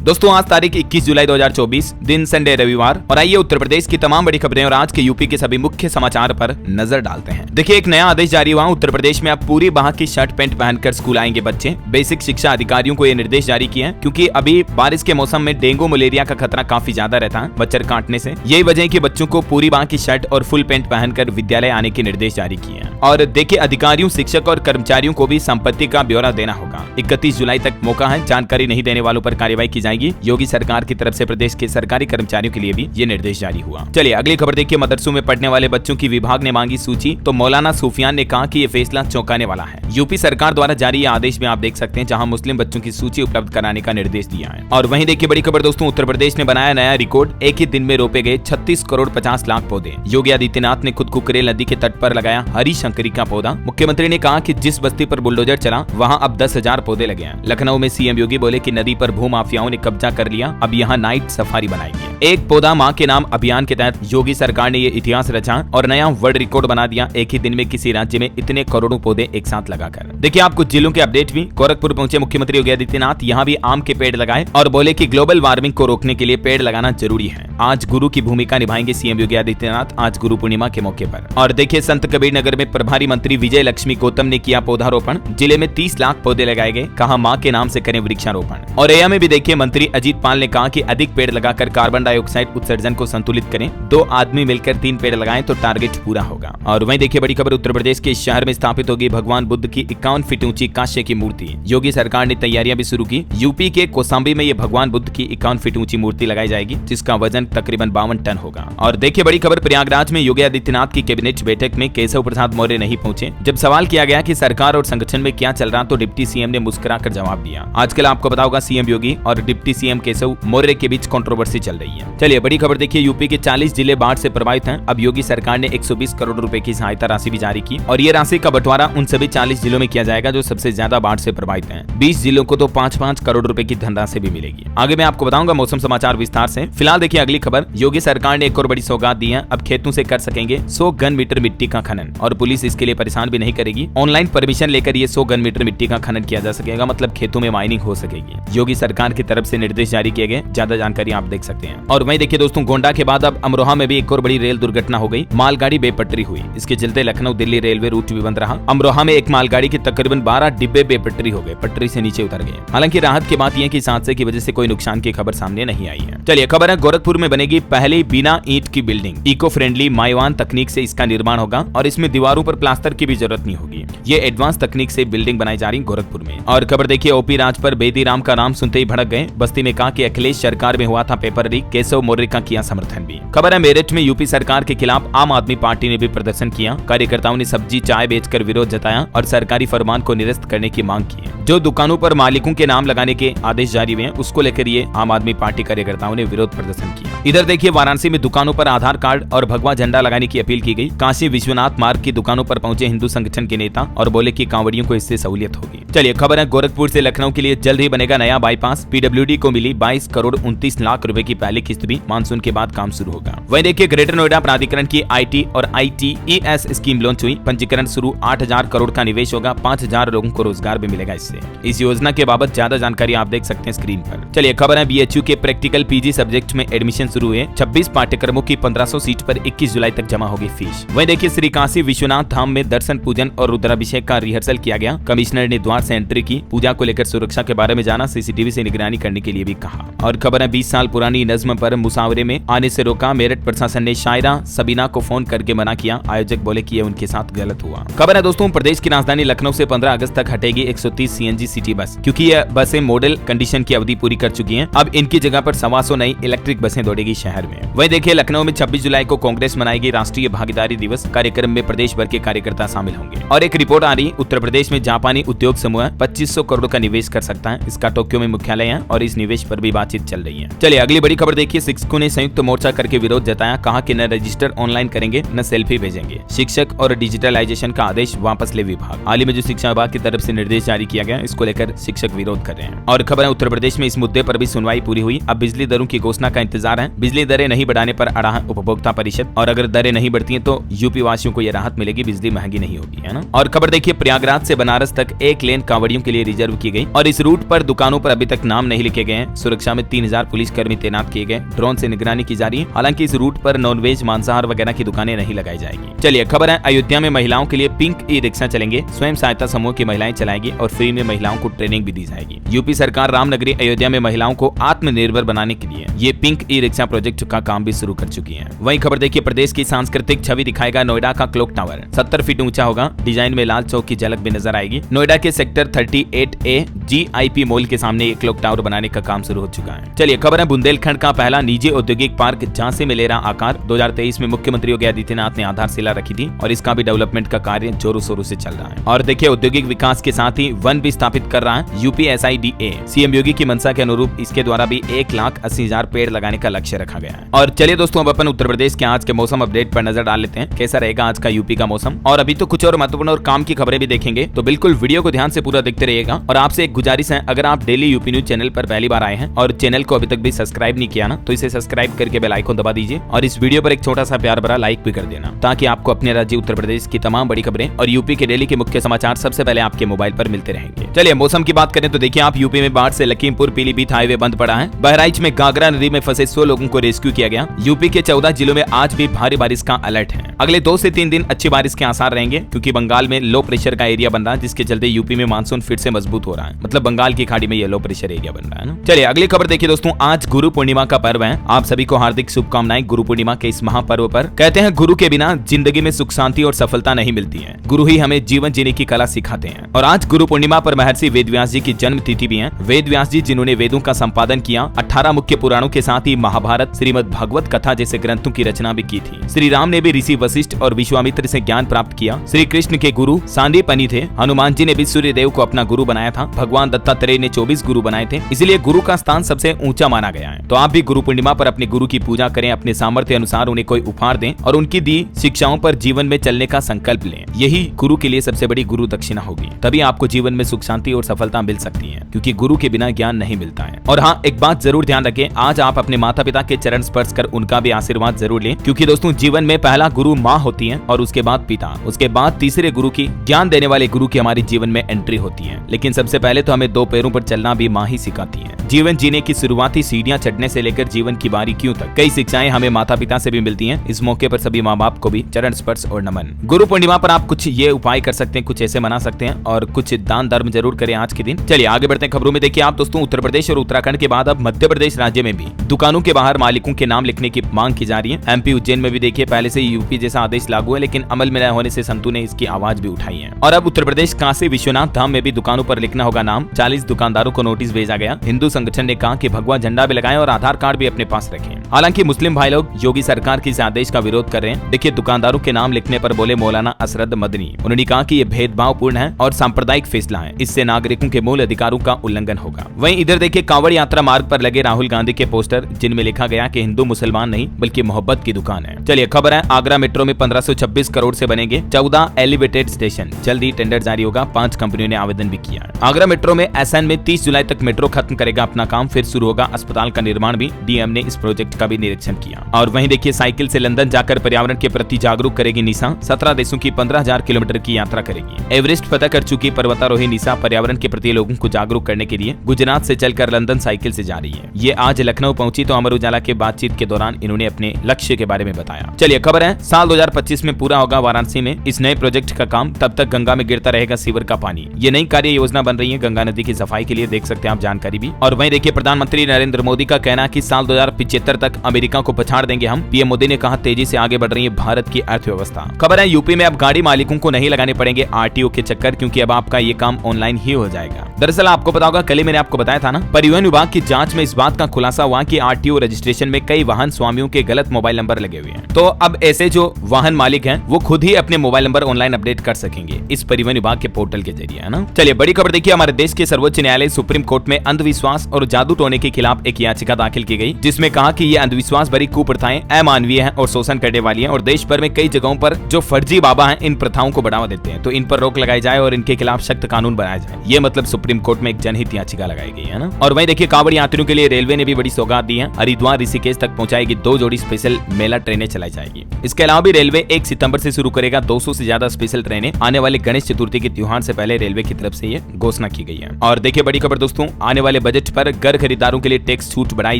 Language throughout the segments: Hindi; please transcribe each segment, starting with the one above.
दोस्तों आज तारीख 21 जुलाई 2024, दिन संडे रविवार, और आइए उत्तर प्रदेश की तमाम बड़ी खबरें और आज के यूपी के सभी मुख्य समाचार पर नजर डालते हैं। देखिए, एक नया आदेश जारी हुआ उत्तर प्रदेश में अब पूरी बाह की शर्ट पैंट पहनकर स्कूल आएंगे बच्चे। बेसिक शिक्षा अधिकारियों को ये निर्देश जारी किए हैं क्योंकि अभी बारिश के मौसम में डेंगू मलेरिया का खतरा काफी ज्यादा रहता है मच्छर काटने से। यही वजह है कि बच्चों को पूरी बाह की शर्ट और फुल पैंट पहनकर विद्यालय आने के निर्देश जारी किए हैं। और देखिए, अधिकारियों, शिक्षक और कर्मचारियों को भी संपत्ति का ब्यौरा देना होगा। 31 जुलाई तक मौका है, जानकारी नहीं देने वालों पर कार्रवाई की जाएगी। योगी सरकार की तरफ से प्रदेश के सरकारी कर्मचारियों के लिए भी ये निर्देश जारी हुआ। चलिए अगली खबर देखिए। मदरसों में पढ़ने वाले बच्चों की विभाग ने मांगी सूची, तो मौलाना सूफियान ने कहा कि ये फैसला चौंकाने वाला है। यूपी सरकार द्वारा जारी आदेश में आप देख सकते हैं जहां मुस्लिम बच्चों की सूची उपलब्ध कराने का निर्देश दिया है। और वहीं देखिए बड़ी खबर दोस्तों, उत्तर प्रदेश ने बनाया नया रिकॉर्ड, एक ही दिन में रोपे गए 36 करोड़ 50 लाख पौधे। योगी आदित्यनाथ ने खुद कुकरेल नदी के तट पर लगाया हरी शंकरी का पौधा। मुख्यमंत्री ने कहा कि जिस बस्ती पर बुलडोजर चला वहां अब 10,000 पौधे लगे हैं। लखनऊ में सीएम योगी बोले कि नदी पर भूमाफियाओं ने कब्जा कर लिया, अब यहाँ नाइट सफारी बनाएंगे। एक पौधा माँ के नाम अभियान के तहत योगी सरकार ने ये इतिहास रचा और नया वर्ल्ड रिकॉर्ड बना दिया, एक ही दिन में किसी राज्य में इतने करोड़ों पौधे एक साथ लगाकर। देखिए आप कुछ जिलों के अपडेट भी। गोरखपुर पहुंचे मुख्यमंत्री योगी आदित्यनाथ, यहाँ भी आम के पेड़ लगाए और बोले कि ग्लोबल वार्मिंग को रोकने के लिए पेड़ लगाना जरूरी है। आज गुरु की भूमिका निभाएंगे सीएम योगी आदित्यनाथ, आज गुरु पूर्णिमा के मौके पर। और देखिए संत कबीर नगर में प्रभारी मंत्री विजय लक्ष्मी गौतम ने किया पौधारोपण। जिले में 30 लाख पौधे लगाए गए, कहा माँ के नाम से करें वृक्षारोपण। और एया में भी देखिए मंत्री अजीत पाल ने कहा कि अधिक पेड़ लगाकर कार्बन डाइऑक्साइड उत्सर्जन को संतुलित करें। 2 आदमी मिलकर 3 पेड़ लगाएं तो टारगेट पूरा होगा। और वहीं देखिए बड़ी खबर, उत्तर प्रदेश के शहर में स्थापित होगी भगवान बुद्ध की 51 फीट ऊंची कांस्य की मूर्ति। योगी सरकार ने तैयारियां भी शुरू की। यूपी के कौशाम्बी में ये भगवान बुद्ध की 51 फीट ऊंची मूर्ति लगाई जाएगी, जिसका वजन तकरीबन 52 टन होगा। और देखिए बड़ी खबर, प्रयागराज में योगी आदित्यनाथ की कैबिनेट बैठक में केशव प्रसाद मौर्य नहीं पहुंचे। जब सवाल किया गया कि सरकार और संगठन में क्या चल रहा, तो डिप्टी सीएम ने मुस्कुराकर जवाब दिया। आजकल आपको पता होगा सीएम योगी और डिप्टी सीएम केशव मौर्य के बीच कंट्रोवर्सी चल रही है। चलिए बड़ी खबर देखिए, यूपी के 40 जिले बाढ़ से प्रभावित हैं। अब योगी सरकार ने 120 करोड़ रुपए की सहायता राशि भी जारी की और ये राशि का बंटवारा उन सभी 40 जिलों में किया जाएगा जो सबसे ज्यादा बाढ़ से प्रभावित हैं। 20 जिलों को तो 5-5 करोड़ रुपए की धनराशि भी मिलेगी। आगे मैं आपको बताऊंगा मौसम समाचार विस्तार से। फिलहाल देखिए अगली खबर, योगी सरकार ने एक और बड़ी सौगात दी है। अब खेतों से कर सकेंगे 100 घन मीटर मिट्टी का खनन और पुलिस इसके लिए परेशान भी नहीं करेगी। ऑनलाइन परमिशन लेकर ये 100 घन मीटर मिट्टी का खनन किया जा सकेगा, मतलब खेतों में माइनिंग हो सकेगी। योगी सरकार की तरफ से निर्देश जारी किए गए, ज्यादा जानकारी आप देख सकते हैं। और वहीं देखिए दोस्तों, गोंडा के बाद अब अमरोहा में भी एक और बड़ी रेल दुर्घटना हो गई। मालगाड़ी बेपटरी हुई, इसके चलते लखनऊ दिल्ली रेलवे रूट भी बंद रहा। अमरोहा में एक मालगाड़ी के तकरीबन 12 डिब्बे बेपटरी हो गए, पटरी से नीचे उतर गए। हालांकि राहत की बात यह कि इस हादसे की वजह से कोई नुकसान की खबर सामने नहीं आई है। चलिए खबर है, गोरखपुर में बनेगी पहली बिना ईंट की बिल्डिंग। इको फ्रेंडली माइवान तकनीक से इसका निर्माण होगा और इसमें दीवारों पर प्लास्टर की भी जरूरत नहीं होगी। ये एडवांस तकनीक से बिल्डिंग बनाई जा रही गोरखपुर में। और खबर देखिए, ओपी राज पर बेदीराम का नाम सुनते ही भड़क गए। बस्ती में कहा कि अखिलेश सरकार में हुआ था पेपर लीक, केशव मौर्य का किया समर्थन भी। खबर है, मेरठ में यूपी सरकार के खिलाफ आम आदमी पार्टी ने भी प्रदर्शन किया। कार्यकर्ताओं ने सब्जी चाय बेचकर विरोध जताया और सरकारी फरमान को निरस्त करने की मांग की। जो दुकानों पर मालिकों के नाम लगाने के आदेश जारी हुए हैं, उसको लेकर ये आम आदमी पार्टी कार्यकर्ताओं ने विरोध प्रदर्शन किया। इधर देखिए, वाराणसी में दुकानों पर आधार कार्ड और भगवा झंडा लगाने की अपील की गई। काशी विश्वनाथ मार्ग की दुकानों पर पहुंचे हिंदू संगठन के नेता और बोले कि कांवड़ियों को इससे सहूलियत होगी। चलिए खबर है, गोरखपुर से लखनऊ के लिए जल्द ही बनेगा नया बाईपास। पीडब्ल्यूडी को मिली 22 करोड़ 29 लाख रुपए की पहली किस्त भी, मानसून के बाद काम शुरू होगा। वहीं देखिए, ग्रेटर नोएडा प्राधिकरण की IT और ITES स्कीम लॉन्च हुई। पंजीकरण शुरू, 8,000 करोड़ का निवेश होगा, 5,000 लोगों को रोजगार भी मिलेगा इससे। इस योजना के बाबत ज्यादा जानकारी आप देख सकते हैं स्क्रीन पर। चलिए खबर है, BHU के प्रैक्टिकल PG सब्जेक्ट में एडमिशन शुरू हुए। 26 पाठ्यक्रमों की 1500 सीट पर 21 जुलाई तक जमा होगी फीस। वहीं देखिए, श्री काशी विश्वनाथ धाम में दर्शन पूजन और रुद्राभिषेक का रिहर्सल किया गया। कमिश्नर ने द्वार से एंट्री की। पूजा को लेकर सुरक्षा के बारे में जाना, CCTV से निगरानी करने के लिए भी कहा। और खबर है, 20 साल पुरानी नज्म पर मुसावरे में आने से रोका। मेरठ प्रशासन ने शायरा सबीना को फोन करके मना किया। आयोजक बोले कि ये उनके साथ गलत हुआ। खबर है दोस्तों, प्रदेश की राजधानी लखनऊ से 15 अगस्त तक हटेगी 130 CNG सिटी बस, क्योंकि ये बसें मॉडल कंडीशन की अवधि पूरी कर चुकी हैं। अब इनकी जगह पर 125 नई इलेक्ट्रिक बसें दौड़ेगी शहर में। वहीं देखिए, लखनऊ में 26 जुलाई को कांग्रेस मनाएगी राष्ट्रीय भागीदारी दिवस। कार्यक्रम में प्रदेश भर के कार्यकर्ता शामिल होंगे। और एक रिपोर्ट आ रही, उत्तर प्रदेश में जापानी उद्योग समूह 2500 करोड़ का निवेश कर सकता है। इसका टोक्यो में मुख्यालय है और इस निवेश पर भी बातचीत चल रही है। चलिए अगली बड़ी खबर देखिए, शिक्षकों ने संयुक्त मोर्चा करके विरोध जताया। कहा कि न रजिस्टर ऑनलाइन करेंगे न सेल्फी भेजेंगे। शिक्षक और डिजिटलाइजेशन का आदेश वापस ले विभाग। हाल ही में जो शिक्षा विभाग की तरफ से निर्देश जारी किया गया, इसको लेकर शिक्षक विरोध कर रहे हैं। और खबर है, उत्तर प्रदेश में इस मुद्दे पर भी सुनवाई पूरी हुई। अब बिजली दरों की घोषणा का इंतजार रहे हैं। बिजली दरें नहीं बढ़ाने पर अड़ा है उपभोक्ता परिषद, और अगर दरें नहीं बढ़ती हैं तो यूपी वासियों को यह राहत मिलेगी, बिजली महंगी नहीं होगी, है ना। और खबर देखिए, प्रयागराज से बनारस तक एक लेन कांवड़ियों के लिए रिजर्व की गई और इस रूट पर दुकानों पर अभी तक नाम नहीं लिखे गए हैं। सुरक्षा में 3000 पुलिसकर्मी तैनात किए गए, ड्रोन से निगरानी की जा रही है। हालांकि इस रूट पर नॉनवेज मांसाहार वगैरह की दुकानें नहीं लगाई जाएगी। चलिए खबर है, अयोध्या में महिलाओं के लिए पिंक ई रिक्शा चलेंगे, स्वयं सहायता समूह की महिलाएं चलाएगी और फ्री में महिलाओं को ट्रेनिंग भी दी जाएगी। यूपी सरकार रामनगरी अयोध्या में महिलाओं को आत्मनिर्भर बनाने के लिए ये पिंक ई रिक्शा प्रोजेक्ट का काम भी शुरू कर चुकी है। वहीं खबर देखिए, प्रदेश की सांस्कृतिक छवि दिखाएगा नोएडा का क्लॉक टावर, 70 फीट ऊंचा होगा। डिजाइन में लाल चौक की झलक भी नजर आएगी। नोएडा के सेक्टर 38A GIP मॉल के सामने ये क्लॉक टावर बनाने का काम शुरू हो चुका है। चलिए खबर है, बुंदेलखंड का पहला निजी औद्योगिक पार्क झांसी में ले रहा आकार। 2023 में मुख्यमंत्री योगी आदित्यनाथ ने आधारशिला रखी थी और इसका भी डेवलपमेंट का कार्य जोरों शोरों से चल रहा है। और देखिए, औद्योगिक विकास के साथ ही वन भी स्थापित कर रहा है यूपी SIDA। सीएम योगी की मंशा के अनुरूप इसके द्वारा भी 1,80,000 पेड़ लगाने का लक्ष्य रखा गया है। और चलिए दोस्तों, अब अपन उत्तर प्रदेश के आज के मौसम अपडेट पर नजर डाल लेते हैं, कैसा रहेगा आज का यूपी का मौसम। और अभी तो कुछ और महत्वपूर्ण और काम की खबरें भी देखेंगे, तो बिल्कुल वीडियो को ध्यान से पूरा देखते रहिएगा। और आपसे एक गुजारिश है, अगर आप डेली यूपी न्यूज चैनल पर पहली बार आए हैं और चैनल को अभी तक भी सब्सक्राइब नहीं किया ना, तो इसे सब्सक्राइब करके बेल आइकन दबा दीजिए और इस वीडियो पर एक छोटा सा प्यार भरा लाइक भी कर देना, ताकि आपको अपने राज्य उत्तर प्रदेश की तमाम बड़ी खबरें और यूपी के डेली के मुख्य समाचार सबसे पहले आपके मोबाइल पर मिलते रहेंगे। चलिए मौसम की बात करें तो देखिए, आप यूपी में बाढ़ से लखीमपुर पीलीभीत हाईवे बंद पड़ा है। बहराइच में गागरा नदी में फंसे 100 लोगों को रेस्क्यू किया गया। यूपी के 14 जिलों में आज भी भारी बारिश का अलर्ट है। अगले 2 से 3 दिन अच्छी बारिश के आसार रहेंगे, क्योंकि बंगाल में लो प्रेशर का एरिया बन रहा है, जिसके चलते यूपी में मानसून फिर से मजबूत हो रहा है। मतलब बंगाल की खाड़ी में ये लो प्रेशर एरिया बन रहा है ना। चलिए अगली खबर देखिए दोस्तों, आज गुरु पूर्णिमा का पर्व है। आप सभी को हार्दिक शुभकामनाएं गुरु पूर्णिमा के इस महापर्व पर। कहते हैं, गुरु के बिना जिंदगी में सुख शांति और सफलता नहीं मिलती है। गुरु ही हमें जीवन जीने की कला सिखाते हैं। और आज गुरु पूर्णिमा पर महर्षि वेदव्यास जी की जन्म तिथि भी है। वेदव्यास जी जिन्होंने वेदों का संपादन किया, 18 मुख्य पुराणों के साथ ही महाभारत, श्रीमद् भागवत कथा जैसे ग्रंथों की रचना भी की थी। श्री राम ने भी ऋषि वशिष्ठ और विश्वामित्र से ज्ञान प्राप्त किया। श्री कृष्ण के गुरु सांदीपनि थे। हनुमान जी ने भी सूर्य देव को अपना गुरु बनाया था। भगवान दत्तात्रेय ने 24 गुरु बनाए थे, इसलिए गुरु का स्थान सबसे ऊंचा माना गया है। तो आप भी गुरु पूर्णिमा पर अपने गुरु की पूजा करें, अपने सामर्थ्य अनुसार उन्हें कोई उपहार दें और उनकी दी शिक्षाओं पर जीवन में चलने का संकल्प लें। यही गुरु के लिए सबसे बड़ी गुरु दक्षिणा होगी। तभी आपको जीवन में सुख शांति और सफलता मिल सकती है, क्योंकि गुरु के बिना ज्ञान नहीं मिलता है। और हाँ, एक बात जरूर ध्यान रखें, आज आप अपने माता पिता के चरण स्पर्श कर उनका भी आशीर्वाद जरूर लें, क्योंकि दोस्तों जीवन में पहला गुरु माँ होती है और उसके बाद पिता, उसके बाद तीसरे गुरु की, ज्ञान देने वाले गुरु की हमारे जीवन में एंट्री होती है। लेकिन सबसे पहले तो हमें 2 पैरों पर चलना भी माँ ही सिखाती है। जीवन जीने की शुरुआती सीढ़ियां चढ़ने से लेकर जीवन की बारीकियों तक कई शिक्षाएं हमें माता पिता से भी मिलती हैं। इस मौके पर सभी माँ बाप को भी चरण स्पर्श और नमन। गुरु पूर्णिमा पर आप कुछ ये उपाय कर सकते हैं, कुछ ऐसे मना सकते हैं और कुछ दान धर्म जरूर करें आज के दिन। चलिए आगे बढ़ते हैं खबरों में। देखिए आप दोस्तों, उत्तर प्रदेश और उत्तराखंड के बाद अब मध्य प्रदेश राज्य में भी दुकानों के बाहर मालिकों के नाम लिखने की मांग की जा रही है। MP उज्जैन में भी देखिए पहले से यूपी जैसा आदेश लागू है, लेकिन अमल में न होने से संतु ने इसकी आवाज भी उठाई है। और अब उत्तर प्रदेश काशी विश्वनाथ धाम में भी दुकानों पर लिखना होगा नाम। 40 दुकानदारों को नोटिस भेजा गया। हिंदू संगठन ने कहा कि भगवा झंडा भी लगाएं और आधार कार्ड भी अपने पास रखें। हालांकि मुस्लिम भाई लोग योगी सरकार के इस आदेश का विरोध कर रहे हैं। देखिए दुकानदारों के नाम लिखने पर बोले मौलाना असरद मदनी, उन्होंने कहा कि ये भेदभावपूर्ण है और सांप्रदायिक फैसला है, इससे नागरिकों के मूल अधिकारों का उल्लंघन होगा। वहीं इधर देखिए कांवड़ यात्रा मार्ग पर लगे राहुल गांधी के पोस्टर, जिनमें लिखा गया कि हिंदू मुसलमान नहीं बल्कि मोहब्बत की दुकान है। चलिए खबर है, आगरा मेट्रो में 1526 करोड़ से बनेंगे 14 एलिवेटेड स्टेशन। जल्द ही टेंडर जारी होगा। 5 कंपनियों ने आवेदन भी किया। आगरा मेट्रो में SN में 30 जुलाई तक मेट्रो खत्म करेगा अपना काम, फिर शुरू होगा अस्पताल का निर्माण भी। DM ने इस प्रोजेक्ट का भी निरीक्षण किया। और वहीं देखिए साइकिल से लंदन जाकर पर्यावरण के प्रति जागरूक करेगी निशा। 17 देशों की 15,000 किलोमीटर की यात्रा करेगी। एवरेस्ट फतह कर चुकी पर्वतारोही निशा पर्यावरण के प्रति लोगों को जागरूक करने के लिए गुजरात से चलकर लंदन साइकिल से जा रही है। ये आज लखनऊ पहुंची तो अमर उजाला के बातचीत के दौरान इन्होंने अपने लक्ष्य के बारे में बताया। चलिए खबर है, साल 2025 में पूरा होगा वाराणसी में इस नए प्रोजेक्ट का काम। तब तक गंगा में गिरता रहेगा सीवर का पानी। ये नई कार्य योजना बन रही है गंगा नदी की सफाई के लिए, देख सकते हैं आप जानकारी भी। और वहीं देखिए प्रधानमंत्री नरेंद्र मोदी का कहना है कि साल 2075 तक अमेरिका को पछाड़ देंगे हम। PM मोदी ने कहा तेजी से आगे बढ़ रही है भारत की अर्थव्यवस्था। खबर है यूपी में अब गाड़ी मालिकों को नहीं लगाने पड़ेंगे RTO के चक्कर, क्योंकि अब आपका ये काम ऑनलाइन ही हो जाएगा। दरअसल आपको पता होगा, कल ही मैंने आपको बताया था ना, परिवहन विभाग की जांच में इस बात का खुलासा हुआ कि RTO रजिस्ट्रेशन में कई वाहन स्वामियों के गलत मोबाइल नंबर लगे हुए हैं। तो अब ऐसे जो वाहन मालिक हैं वो खुद ही अपने मोबाइल नंबर ऑनलाइन अपडेट कर सकेंगे इस परिवहन विभाग के पोर्टल के जरिए, है ना। चलिए बड़ी खबर देखिए, हमारे देश के सर्वोच्च न्यायालय सुप्रीम कोर्ट में अंधविश्वास और जादू टोने के खिलाफ एक याचिका दाखिल की गई, जिसमें कहा कि ये अंधविश्वास भरी कुप्रथाएं अमानवीय हैं और शोषण करने वाली हैं और देश भर में कई जगहों पर जो फर्जी बाबा हैं इन प्रथाओं को बढ़ावा देते हैं, तो इन पर रोक लगाई जाए और इनके खिलाफ सख्त कानून बनाया जाए। ये मतलब सुप्रीम कोर्ट में एक जनहित याचिका लगाई गई है ना। और वहीं देखिए कांवड़ यात्रियों के लिए रेलवे ने भी बड़ी सौगात दी है। हरिद्वार ऋषिकेश तक पहुंचाएगी 2 जोड़ी स्पेशल मेला ट्रेनें चलाई जाएगी। इसके अलावा भी रेलवे 1 सितंबर से शुरू करेगा 200 से ज्यादा स्पेशल ट्रेनें। आने वाले गणेश चतुर्थी के त्योहार से पहले रेलवे की तरफ से ये घोषणा की गई है। और देखिए बड़ी खबर दोस्तों, आने वाले बजट पर घर खरीदारों के लिए टैक्स छूट बढ़ाई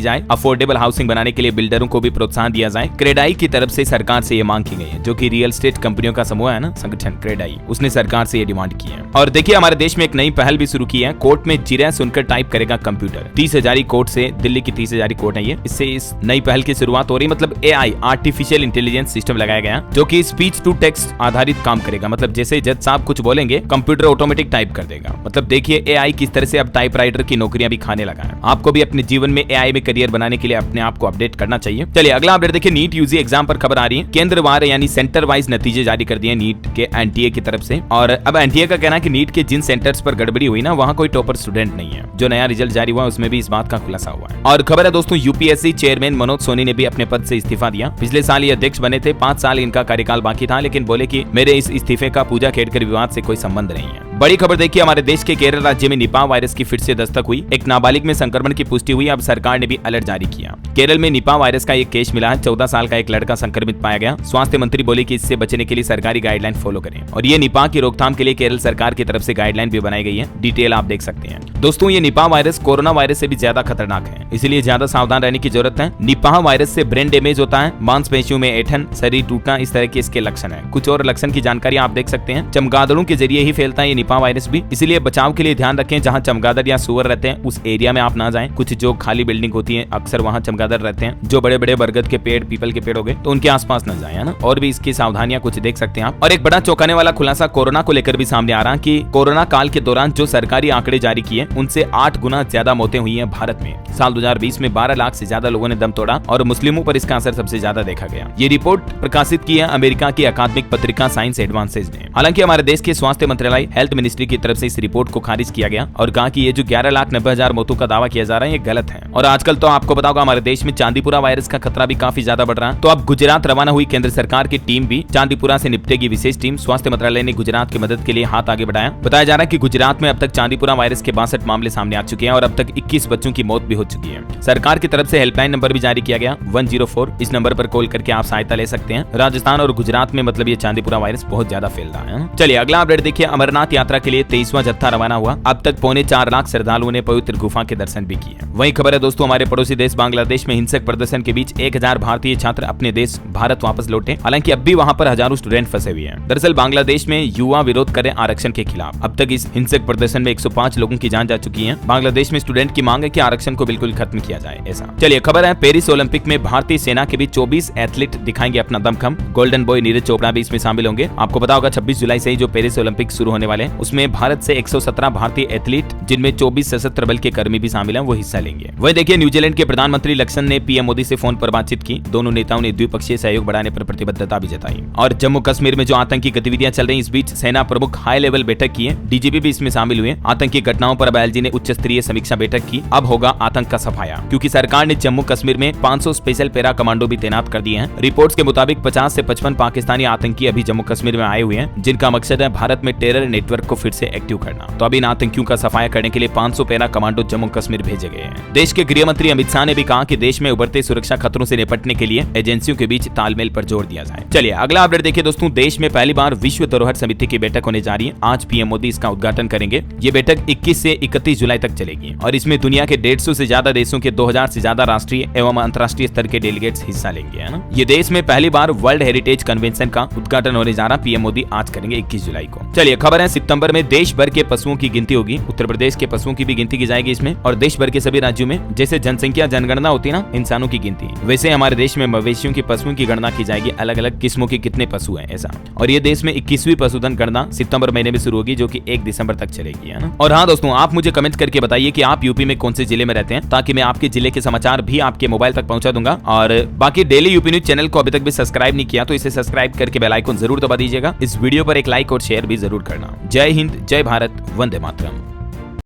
जाए, अफोर्डेबल हाउसिंग बनाने के लिए बिल्डरों को भी प्रोत्साहन दिया जाए। क्रेडाई की तरफ से सरकार से ये मांग की गई है, जो कि रियल एस्टेट कंपनियों का समूह है ना, संगठन क्रेडाई, उसने सरकार से ये डिमांड की है। और देखिए हमारे देश में एक नई पहल भी शुरू की है, कोर्ट में जिरह सुनकर टाइप करेगा कंप्यूटर। 30,000 कोर्ट से, दिल्ली की 30,000 कोर्ट है ये, इससे इस नई पहल की शुरुआत हो रही। मतलब AI आर्टिफिशियल इंटेलिजेंस सिस्टम लगाया गया, जो कि स्पीच टू टेक्स्ट आधारित काम करेगा। मतलब जैसे जज साहब कुछ बोलेंगे, कंप्यूटर ऑटोमेटिक टाइप कर देगा। मतलब देखिए AI किस तरह से अब टाइपराइटर की नौकरियां भी खाने लगा है। आपको भी अपने जीवन में AI में करियर बनाने के लिए अपने आप को अपडेट करना चाहिए। चलिए अगला अपडेट देखिए, नीट यूजी एग्जाम पर खबर आ रही है। केंद्रवार यानी सेंटर वाइज नतीजे जारी कर दिए नीट के NTA की तरफ से। और अब NTA का कहना है कि नीट के जिन सेंटर्स पर गड़बड़ी हुई ना, वहां कोई टॉपर स्टूडेंट नहीं है। जो नया रिजल्ट जारी हुआ उसमें भी इस बात का खुलासा हुआ है। और खबर है दोस्तों, UPSC चेयरमैन मनोज सोनी ने भी अपने पद से इस्तीफा दिया। पिछले साल ये अध्यक्ष बने थे, 5 साल इनका कार्यकाल बाकी था, लेकिन बोले कि मेरे इस इस्तीफे का पूजा खेड़कर विवाद से कोई संबंध नहीं है। बड़ी खबर देखिए, हमारे देश के केरल राज्य में निपाह वायरस की फिर से दस्तक हुई। एक नाबालिग में संक्रमण की पुष्टि हुई। अब सरकार ने भी अलर्ट जारी किया। केरल में निपाह वायरस का एक केस मिला है। 14 साल का एक लड़का संक्रमित पाया गया। स्वास्थ्य मंत्री बोले कि इससे बचने के लिए सरकारी गाइडलाइन फॉलो करें। और ये निपाह की रोकथाम के लिए केरल सरकार की तरफ से गाइडलाइन भी बनाई गई है। डिटेल आप देख सकते हैं। दोस्तों ये निपाह वायरस कोरोना वायरस से भी ज्यादा खतरनाक है, इसलिए ज्यादा सावधान रहने की जरूरत है। निपाह वायरस से ब्रेन डैमेज होता है, मांसपेशियों में ऐंठन, शरीर टूटना, इस तरह के इसके लक्षण है। कुछ और लक्षण की जानकारी आप देख सकते हैं। चमगादड़ों के जरिए ही फैलता है ये निपाह वायरस भी, इसलिए बचाव के लिए ध्यान रखें। जहां चमगादड़ या सुअर रहते हैं उस एरिया में आप ना जाएं। कुछ जो खाली बिल्डिंग होती है अक्सर वहां चमगादड़ रहते हैं। जो बड़े बड़े बरगद के पेड़, पीपल के पेड़ हो गए तो उनके आसपास न जाए, है ना। और भी इसकी सावधानियां कुछ देख सकते हैं आप। और एक बड़ा चौंकाने वाला खुलासा कोरोना को लेकर भी सामने आ रहा है कि कोरोना काल के दौरान जो सरकारी आंकड़े जारी किए उनसे 8 गुना ज्यादा मौतें हुई हैं भारत में। साल 2020 में 12 लाख से ज्यादा लोगों ने दम तोड़ा और मुस्लिमों पर इसका असर सबसे ज्यादा देखा गया। ये रिपोर्ट प्रकाशित की है अमेरिका की अकादमिक पत्रिका साइंस एडवांसेज ने। हालांकि हमारे देश के स्वास्थ्य मंत्रालय हेल्थ मिनिस्ट्री की तरफ से इस रिपोर्ट को खारिज किया गया और कहा कि ये जो 11,90,000 मौतों का दावा किया जा रहा है ये गलत है। और आजकल तो आपको पता होगा हमारे देश में चांदीपुरा वायरस का खतरा भी काफी ज्यादा बढ़ रहा है। तो अब गुजरात रवाना हुई केंद्र सरकार की टीम भी चांदीपुरा से निपटेगी। विशेष टीम स्वास्थ्य मंत्रालय ने गुजरात की मदद के लिए हाथ आगे बढ़ाया। बताया जा रहा है कि गुजरात में अब तक चांदीपुरा वायरस के 62 मामले सामने आ चुके हैं और अब तक 21 बच्चों की मौत भी हो चुकी है। सरकार की तरफ से हेल्पलाइन नंबर भी जारी किया गया 104। इस नंबर पर कॉल करके आप सहायता ले सकते हैं। राजस्थान और गुजरात में मतलब ये चांदीपुरा वायरस बहुत ज्यादा फैल रहा है। चलिए अगला अपडेट देखिए, अमरनाथ यात्रा के लिए 23वां जत्था रवाना हुआ। अब तक 4.25 लाख श्रद्धालुओं ने पवित्र गुफा के दर्शन भी किए। वही खबर है दोस्तों, हमारे पड़ोसी देश बांग्लादेश में हिंसक प्रदर्शन के बीच 1000 भारतीय छात्र अपने देश भारत वापस लौटे। हालांकि अब भी वहां पर हजारों स्टूडेंट फंसे हुए हैं। दरअसल बांग्लादेश में युवा विरोध करें आरक्षण के खिलाफ। अब तक इस हिंसक प्रदर्शन में 105 लोगों की जान जा चुकी है। बांग्लादेश में स्टूडेंट की मांग है कि आरक्षण को बिल्कुल खत्म किया जाए ऐसा। चलिए खबर है, पेरिस ओलंपिक में भारतीय सेना के भी 24 एथलीट दिखाएंगे अपना दमखम। गोल्डन बॉय नीरज चोपड़ा भी इसमें शामिल होंगे। आपको पता होगा 26 जुलाई से ही जो पेरिस ओलंपिक शुरू होने वाले हैं उसमें भारत से 117 भारतीय एथलीट, जिनमें 24 सशस्त्र बल के कर्मी भी शामिल हैं, वो हिस्सा लेंगे। वही देखिए, न्यूजीलैंड के प्रधानमंत्री लक्ष्मण ने पीएम मोदी से फोन पर बातचीत की। दोनों नेताओं ने द्विपक्षीय सहयोग बढ़ाने पर प्रतिबद्धता भी जताई। और जम्मू कश्मीर में जो आतंकी गतिविधियां चल रही, इस बीच सेना प्रमुख हाई लेवल बैठक की है। डीजीपी भी इसमें शामिल हुए। आतंकी घटनाओं पर बैलजी ने उच्च स्तरीय समीक्षा बैठक की। अब होगा आतंक का सफाया, क्योंकि सरकार ने जम्मू कश्मीर में 500 स्पेशल पैरा कमांडो भी तैनात कर दिए हैं। रिपोर्ट्स के मुताबिक 50 से 55 पाकिस्तानी आतंकी अभी जम्मू कश्मीर में आए हुए हैं, जिनका मकसद है भारत में टेरर नेटवर्क को फिर से एक्टिव करना। तो अब इन आतंकियों का सफाया करने के लिए 500 पैरा कमांडो जम्मू कश्मीर भेजे गए हैं। देश के गृह मंत्री अमित शाह ने भी कहा कि देश में उभरते सुरक्षा खतरों से निपटने के लिए एजेंसियों के बीच तालमेल पर जोर दिया जाए। चलिए अगला अपडेट देखिए दोस्तों, देश में पहली बार विश्व धरोहर समिति की बैठक होने जा रही है। आज पीएम मोदी इसका उद्घाटन करेंगे। ये बैठक 21 से 31 जुलाई तक चलेगी और इसमें दुनिया के 150 से ज्यादा देशों के 2000 से ज्यादा राष्ट्रीय एवं अंतर्राष्ट्रीय स्तर के डेलीगेट्स हिस्सा लेंगे, है ना। ये देश में पहली बार वर्ल्ड हेरिटेज कन्वेंशन का उद्घाटन होने जा रहा। पीएम मोदी आज करेंगे 21 जुलाई को। चलिए खबर है, सितंबर में देश भर के पशुओं की गिनती होगी। उत्तर प्रदेश के पशुओं की भी गिनती की जाएगी इसमें। और देश भर के सभी राज्यों में जैसे जनसंख्या जनगणना होती है ना इंसानों की गिनती, वैसे हमारे देश में मवेशियों की पशुओं की गणना की जाएगी। अलग अलग किस्मों के कितने पशु हैं ऐसा। और ये देश में 21वीं पशुधन गणना सितंबर महीने में शुरू होगी, जो कि 1 दिसंबर तक चलेगी, है ना। और हाँ दोस्तों, आप मुझे कमेंट करके बताइए कि आप यूपी में कौन से जिले में रहते हैं, ताकि मैं आपके जिले के समाचार भी आपके मोबाइल तक पहुंचा दूंगा। और बाकी डेली यूपी न्यूज चैनल को अभी तक भी सब्सक्राइब नहीं किया तो इसे सब्सक्राइब करके बेल आइकन जरूर दबा दीजिएगा। इस वीडियो पर एक लाइक और शेयर भी जरूर करना। जय हिंद, जय भारत, वंदे मातरम।